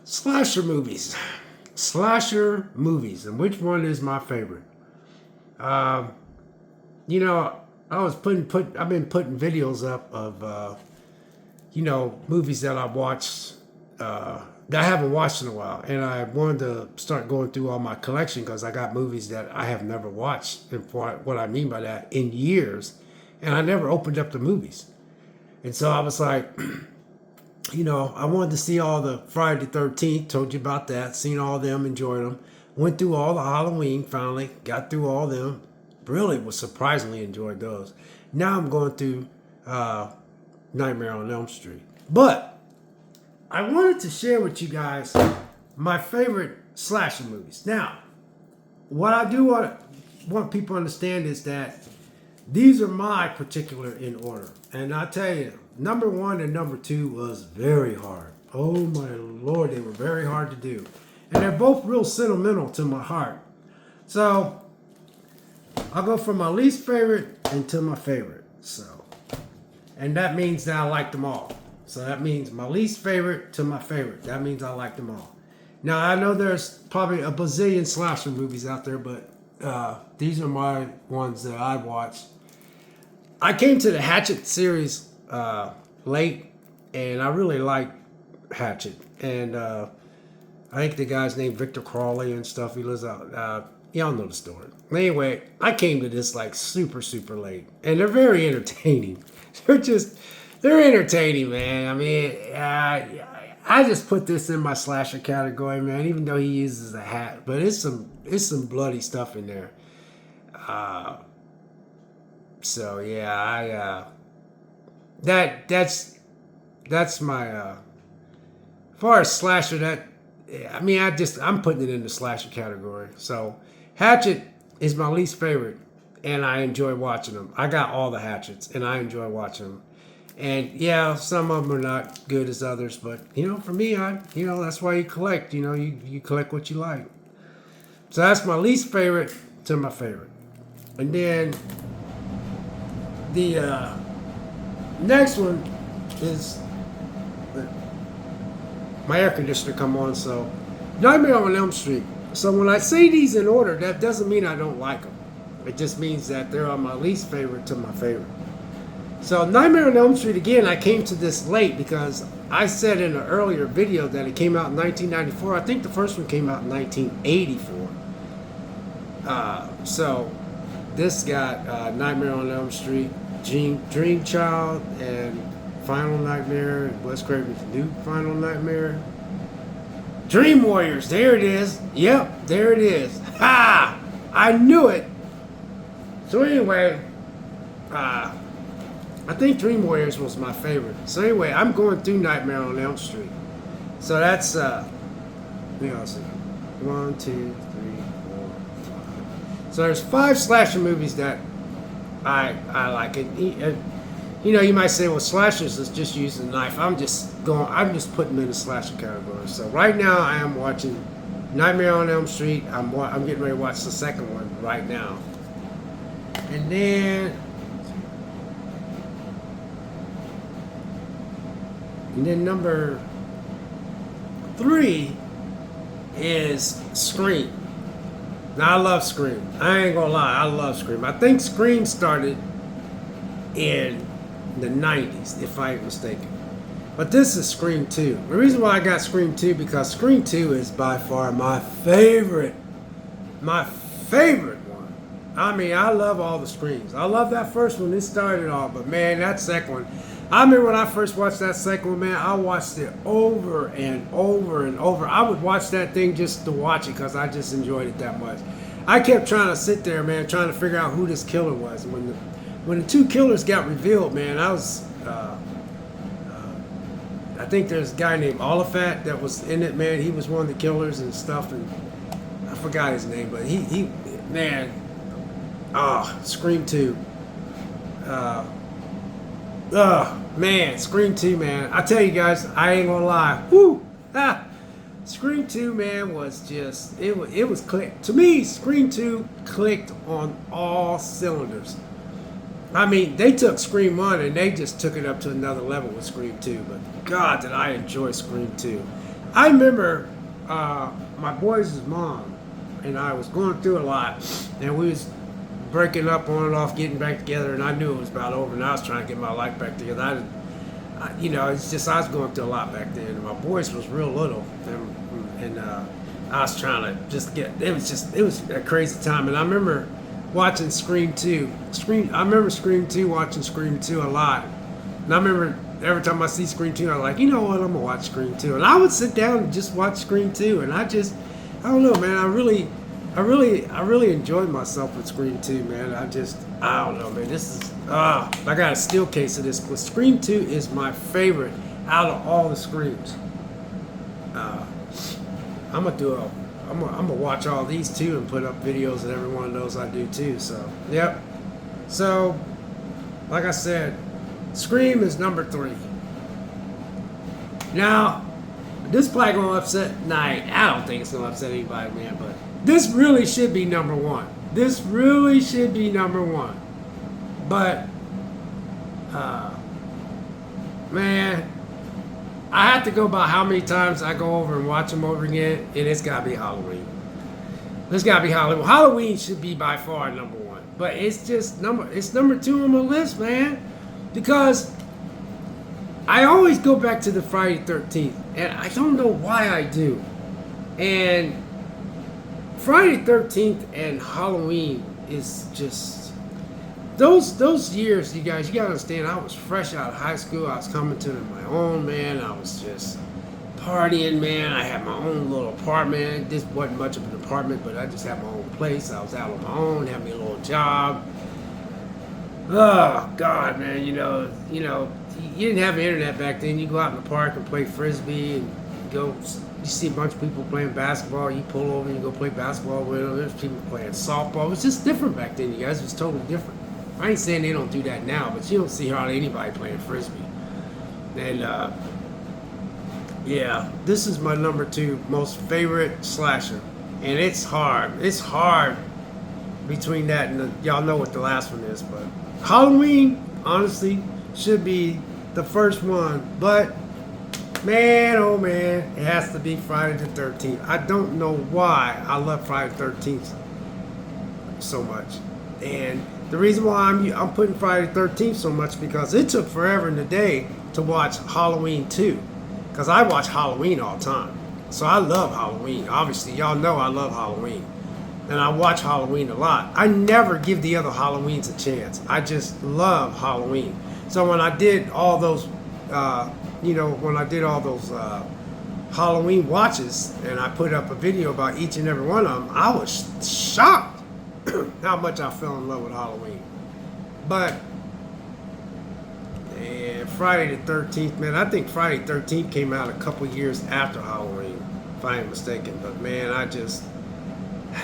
Slasher movies. Slasher movies. And which one is my favorite? Um, you know, I was I've been putting videos up of movies that I watched that I haven't watched in a while, and I wanted to start going through all my collection because I got movies that I have never watched, and for what I mean by that, in years, and I never opened up the movies, and so I was like, I wanted to see all the Friday the 13th. Told you about that. Seen all of them, enjoyed them. Went through all the Halloween. Finally got through all of them. Really was surprisingly enjoyed those. Now I'm going through Nightmare on Elm Street. But I wanted to share with you guys my favorite slasher movies. Now, what I do want people to understand is that these are my particular in order. And I tell you, number one and number two was very hard. Oh my Lord, they were very hard to do. And they're both real sentimental to my heart. So I'll go from my least favorite into my favorite. And that means that I like them all. So that means my least favorite to my favorite. That means I like them all. Now I know there's probably a bazillion slasher movies out there, but these are my ones that I watched. I came to the Hatchet series late, and I really like Hatchet. And I think the guy's named Victor Crawley and stuff. He lives out. Y'all know the story. Anyway, I came to this like super, super late, and they're very entertaining. They're entertaining, man. I mean, I just put this in my slasher category, man. Even though he uses a hat, but it's some bloody stuff in there. So yeah, that's my as far as slasher. I'm putting it in the slasher category. So Hatchet is my least favorite, and I enjoy watching them. I got all the Hatchets, and I enjoy watching them. And yeah, some of them are not good as others, but for me, that's why you collect. You collect what you like. So that's my least favorite to my favorite, and then the next one is my air conditioner come on. So Nightmare on Elm Street. So when I say these in order, that doesn't mean I don't like them. It just means that they're on my least favorite to my favorite. So Nightmare on Elm Street, again, I came to this late because I said in an earlier video that it came out in 1994. I think the first one came out in 1984. So this got Nightmare on Elm Street, Dream Child, and Final Nightmare, Wes Craven's new Final Nightmare. Dream Warriors, there it is. Yep, there it is. Ha! I knew it. So anyway, I think Dream Warriors was my favorite. So anyway, I'm going through Nightmare on Elm Street. So that's, let me see. 1, 2, 3, 4, 5. So there's 5 slasher movies that I like. You might say, well, slashers is just using a knife. I'm just putting them in the slasher category. So right now I am watching Nightmare on Elm Street. I'm getting ready to watch the second one right now. And then number 3 is Scream. Now I love Scream. I ain't gonna lie, I love Scream. I think Scream started in the 90s, if I ain't mistaken. But this is Scream 2. The reason why I got Scream 2 because Scream 2 is by far my favorite one. I mean, I love all the Screams. I love that first one. It started off, but man, that second one. I remember when I first watched that second one, man, I watched it over and over and over. I would watch that thing just to watch it because I just enjoyed it that much. I kept trying to sit there, man, trying to figure out who this killer was. When the 2 killers got revealed, man, I was, I think there's a guy named Oliphant that was in it, man. He was one of the killers and stuff, and I forgot his name, but he man, Scream 2. Man, Scream 2, man. I tell you guys, I ain't gonna lie. Woo! Scream 2, man, was just, it was clicked. To me, Scream 2 clicked on all cylinders. I mean, they took Scream 1 and they just took it up to another level with Scream 2. But God, did I enjoy Scream 2. I remember my boys' mom and I was going through a lot, and we was breaking up on and off, getting back together, and I knew it was about over, and I was trying to get my life back together. It's just I was going through a lot back then, and my boys was real little, and I was trying to just get. It was a crazy time, and I remember watching Scream 2. I remember Scream 2, watching Scream 2 a lot, and I remember every time I see Scream 2, I'm like, you know what, I'm gonna watch Scream 2, and I would sit down and just watch Scream 2, and I don't know, man, I really enjoyed myself with Scream 2, man. I don't know, man. This is, I got a steel case of this, but Scream 2 is my favorite out of all the Screams. I'm gonna watch all these too and put up videos of every one of those I do too. So, yep. So, like I said, Scream is number 3. Now, this probably gonna upset. I don't think it's gonna upset anybody, man. But this really should be number 1. This really should be number 1. But, man, I have to go by how many times I go over and watch them over again, and it's gotta be Halloween. It's gotta be Halloween. Halloween should be by far number 1, but it's number 2 on my list, man, because I always go back to the Friday 13th, and I don't know why I do. And Friday 13th and Halloween is just those years, you guys. You gotta understand. I was fresh out of high school. I was coming to my own, man. I was just partying, man. I had my own little apartment. This wasn't much of an apartment, but I just had my own place. I was out on my own, had me a little job. Oh God, man. You didn't have the internet back then. You go out in the park and play frisbee, and you see a bunch of people playing basketball. You pull over and you go play basketball with them. There's people playing softball. It was just different back then, you guys. It was totally different. I ain't saying they don't do that now, but you don't see hardly anybody playing frisbee. And yeah, this is my number 2 most favorite slasher, and it's hard. It's hard between that and y'all know what the last one is, but Halloween honestly should be the first one. But man, oh man, it has to be Friday the 13th. I don't know why I love Friday the 13th so much, and the reason why I'm putting Friday the 13th so much because it took forever in the day to watch Halloween 2. Because I watch Halloween all the time. So I love Halloween. Obviously, y'all know I love Halloween. And I watch Halloween a lot. I never give the other Halloweens a chance. I just love Halloween. So when I did all those, Halloween watches and I put up a video about each and every one of them, I was shocked how much I fell in love with Halloween. But Friday the 13th, man, I think Friday the 13th came out a couple years after Halloween, if I ain't mistaken. But man, I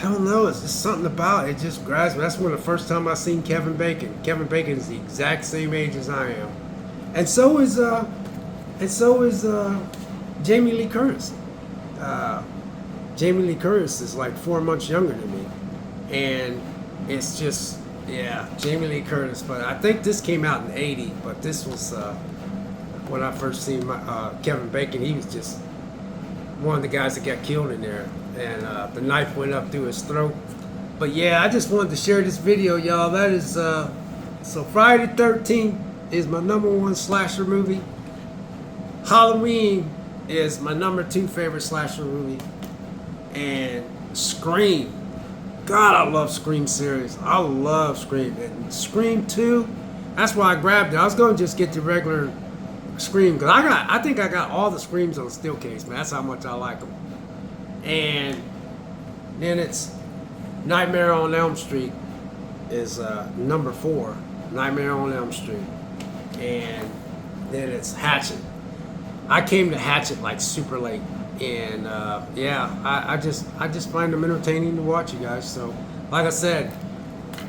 don't know, it's just something about it just grabs me. That's when the first time I seen Kevin Bacon. Kevin Bacon is the exact same age as I am. And so is Jamie Lee Curtis. Jamie Lee Curtis is like 4 months younger than me. And it's just, yeah, Jamie Lee Curtis. But I think this came out in '80. But this was when I first seen Kevin Bacon. He was just one of the guys that got killed in there, and the knife went up through his throat. But yeah, I just wanted to share this video, y'all. That is so Friday the 13th is my number 1 slasher movie. Halloween is my number 2 favorite slasher movie, and Scream. God, I love Scream series. I love Scream. And Scream 2, that's why I grabbed it. I was going to just get the regular Scream, because I think I got all the Screams on steel case, man. That's how much I like them. And then it's Nightmare on Elm Street is number 4. Nightmare on Elm Street. And then it's Hatchet. I came to Hatchet like super late. And I just find them entertaining to watch, you guys. So, like I said,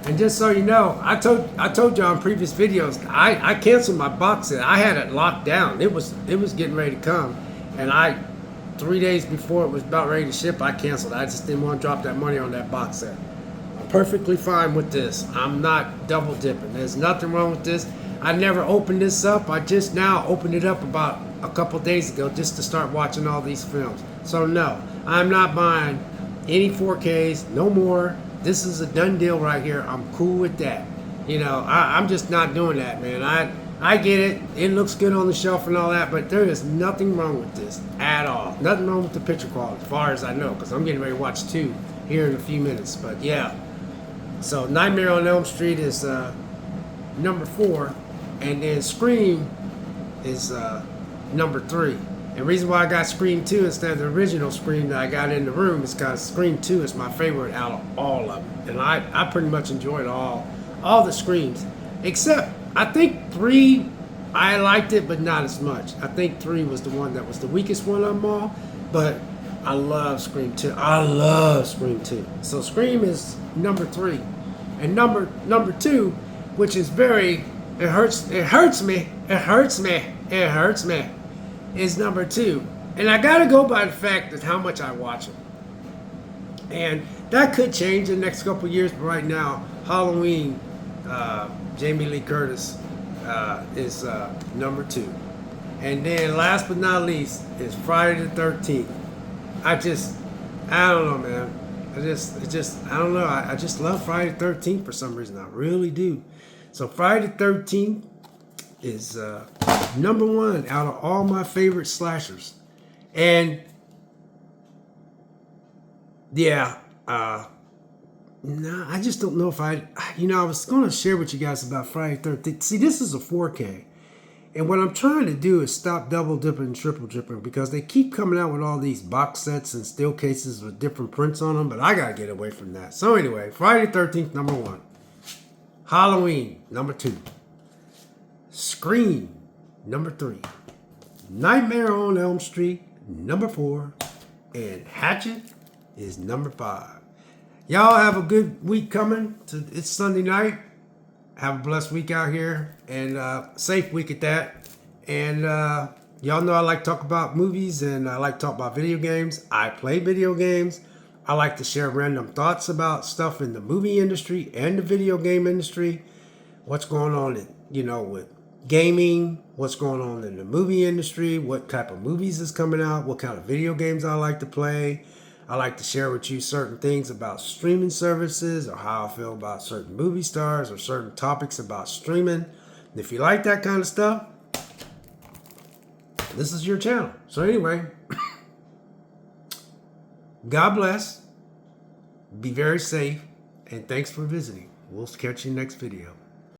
and just so you know, I told you on previous videos, I canceled my box set. I had it locked down. It was getting ready to come, and 3 days before it was about ready to ship, I canceled. I just didn't want to drop that money on that box set. I'm perfectly fine with this. I'm not double dipping. There's nothing wrong with this. I never opened this up. I just now opened it up about a couple days ago just to start watching all these films. So no, I'm not buying any 4Ks, no more. This is a done deal right here. I'm cool with that. You know, I'm just not doing that, man. I get it. It looks good on the shelf and all that, but there is nothing wrong with this at all. Nothing wrong with the picture quality, as far as I know, because I'm getting ready to watch 2 here in a few minutes. But yeah, so Nightmare on Elm Street is number 4, and then Scream is number 3. And the reason why I got Scream 2 instead of the original Scream that I got in the room is because Scream 2 is my favorite out of all of them. And I pretty much enjoyed all the Screams. Except, I think 3, I liked it, but not as much. I think 3 was the one that was the weakest one of them all. But I love Scream 2. I love Scream 2. So Scream is number 3. And number 2, which is very, it hurts me, is number 2. And I gotta go by the fact that how much I watch them. And that could change in the next couple of years, but right now, Halloween, Jamie Lee Curtis is number 2. And then last but not least is Friday the 13th. I don't know, man. I don't know. I just love Friday the 13th for some reason. I really do. So Friday the 13th is number 1 out of all my favorite slashers. And yeah, no, I just don't know if I was going to share with you guys about Friday the 13th. See, this is a 4K. And what I'm trying to do is stop double dipping and triple dipping because they keep coming out with all these box sets and steel cases with different prints on them, but I got to get away from that. So anyway, Friday the 13th, number 1. Halloween, number 2. Scream, number 3. Nightmare on Elm Street, number 4. And Hatchet is number 5. Y'all have a good week coming. It's Sunday night. Have a blessed week out here and safe week at that. And y'all know I like to talk about movies and I like to talk about video games. I play video games. I like to share random thoughts about stuff in the movie industry and the video game industry. What's going on with gaming, what's going on in the movie industry, what type of movies is coming out, what kind of video games I like to play. I like to share with you certain things about streaming services or how I feel about certain movie stars or certain topics about streaming. And if you like that kind of stuff, this is your channel. So anyway, God bless, be very safe, and thanks for visiting. We'll catch you next video.